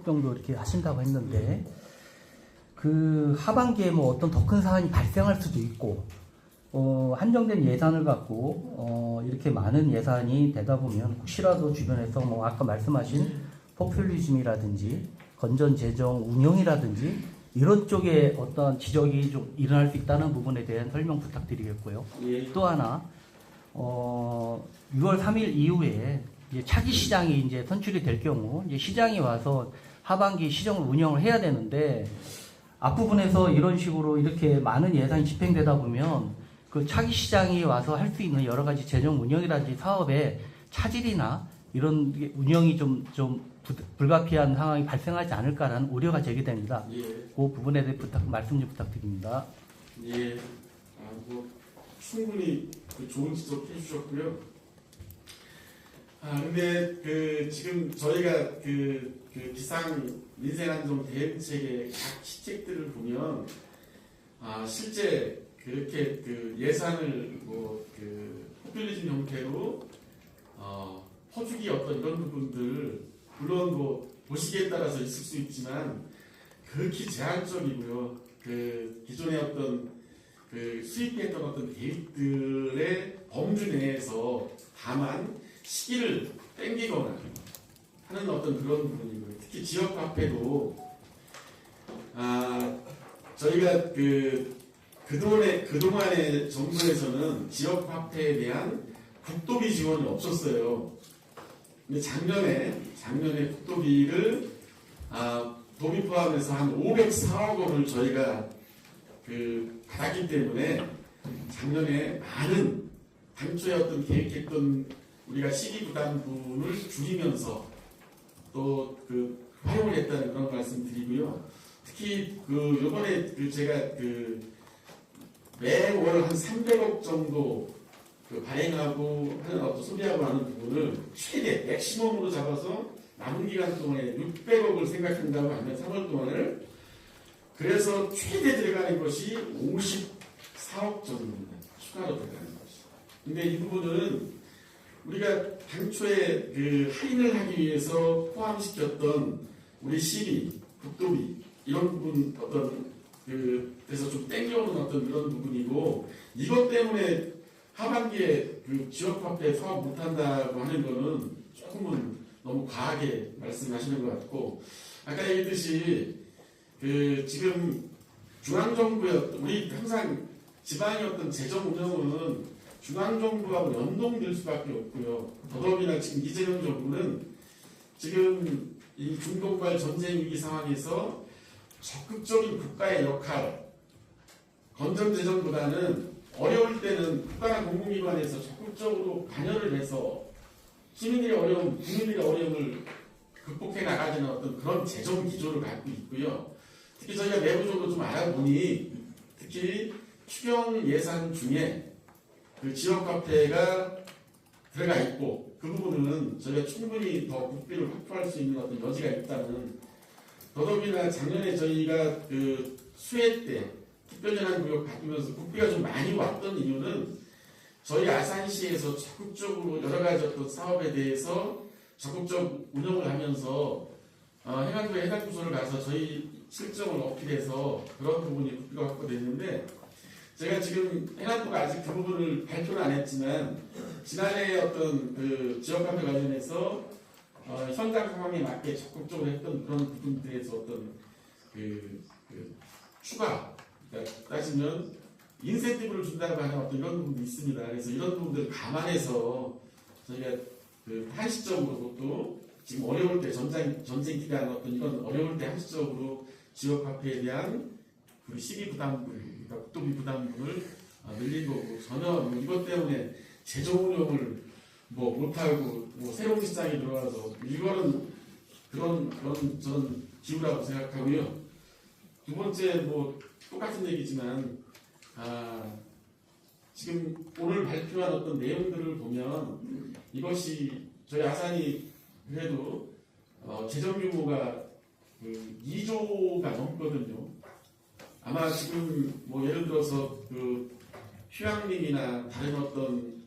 정도 이렇게 하신다고 했는데, 그 하반기에 뭐 어떤 더 큰 사안이 발생할 수도 있고, 한정된 예산을 갖고 이렇게 많은 예산이 되다 보면 혹시라도 주변에서 뭐 아까 말씀하신 포퓰리즘이라든지 건전 재정 운영이라든지 이런 쪽에 어떤 지적이 좀 일어날 수 있다는 부분에 대한 설명 부탁드리겠고요. 예. 또 하나 6월 3일 이후에 이제 차기 시장이 이제 선출이 될 경우 이제 시장이 와서 하반기 시정을 운영을 해야 되는데 앞부분에서 이런 식으로 이렇게 많은 예산이 집행되다 보면 그 차기 시장이 와서 할 수 있는 여러 가지 재정 운영이라든지 사업에 차질이나 이런 운영이 좀 불가피한 상황이 발생하지 않을까라는 우려가 제기됩니다. 예. 그 부분에 대해 말씀 좀 부탁드립니다. 예. 뭐 충분히 좋은 지적해 주셨고요. 근데 지금 저희가 비상 민생 안정 대응책의 각 시책들을 보면 실제 그렇게 예산을 포퓰리즘 형태로 퍼주기 어떤 이런 부분들 물론 보시기에 따라서 있을 수 있지만 극히 제한적이고요. 기존의 어떤 수입했던 어떤 계획들의 범주 내에서 다만 시기를 땡기거나 하는 어떤 그런 부분이고요. 특히 지역화폐도 저희가 그동안의 정부에서는 지역화폐에 대한 국도비 지원이 없었어요. 근데 작년에 국도비를 도비 포함해서 한 504억 원을 저희가 받았기 때문에 작년에 많은 당초에 어떤 계획했던 우리가 시기 부담분을 줄이면서 또 활용을 했다는 그런 말씀 드리고요. 특히 요번에 제가 매월 한 300억 정도 발행하고 하는 어떤 소비하고 하는 부분을 최대 맥시멈으로 잡아서 남은 기간 동안에 600억을 생각한다고 하면 3월 동안을 그래서 최대 들어가는 것이 54억 정도입니다. 추가로 들어가는 것이. 근데 이 부분은 우리가 당초에 할인을 하기 위해서 포함시켰던 우리 시비, 국도비 이런 부분 어떤 그래서 좀 땡겨오는 어떤 이런 부분이고 이것 때문에 하반기에 지역화폐 사업 못한다고 하는 거는 조금은 너무 과하게 말씀하시는 것 같고 아까 얘기했듯이 지금 중앙정부의 우리 항상 지방의 어떤 재정 운영은 중앙정부하고 연동될 수밖에 없고요. 더더욱이나 지금 이재명 정부는 지금 이 중동발 전쟁 위기 상황에서 적극적인 국가의 역할, 건전재정보다는 어려울 때는 국가나 공공기관에서 적극적으로 관여를 해서 시민들의 어려움, 국민들의 어려움을 극복해 나가는 어떤 그런 재정 기조를 갖고 있고요. 특히 저희가 내부적으로 좀 알아보니 특히 추경 예산 중에 지역화폐가 들어가 있고 그 부분은 저희가 충분히 더 국비를 확보할 수 있는 어떤 여지가 있다는 더더욱이나 작년에 저희가 수해 때 특별재난구역 바꾸면서 국비가 좀 많이 왔던 이유는 저희 아산시에서 적극적으로 여러 가지 어떤 사업에 대해서 적극적 운영을 하면서 해관구에 해당 부서를 가서 저희 실정을 어필해서 그런 부분이 국비가 확보됐는데 제가 지금 해관구가 아직 그 부분을 발표는 안 했지만 지난해 어떤 지역화폐 관련해서 현장 상황에 맞게 적극적으로 했던 그런 부분들에서 어떤 추가 그러니까 따지면 인센티브를 준다고 하는 어떤 이런 부분도 있습니다. 그래서 이런 부분들을 감안해서 저희가 한시적으로 또 지금 어려울 때 전쟁 기간 어떤 이런 어려울 때 한시적으로 지역화폐에 대한 시기 부담분, 그러니까 국도비 부담분을 늘린 거고 전혀 이것 때문에 재정 운영을 못하고 새로운 시장에 들어와서 이거는 그런 저는 기우라고 생각하고요. 두 번째 똑같은 얘기지만 지금 오늘 발표한 어떤 내용들을 보면 이것이 저희 아산이 그래도 재정 규모가 2조가 넘거든요. 아마 지금 예를 들어서 휴양림이나 다른 어떤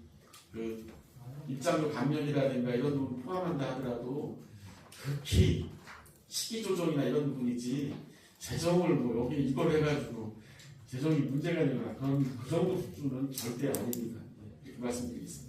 입장료 감면이라든가 이런 부분 포함한다 하더라도 극히 시기 조정이나 이런 부분이지 재정을 뭐 여기 이걸 해가지고 재정이 문제가 되거나 그런 그 정도 수준은 절대 아닙니다. 네, 이렇게 말씀드리겠습니다.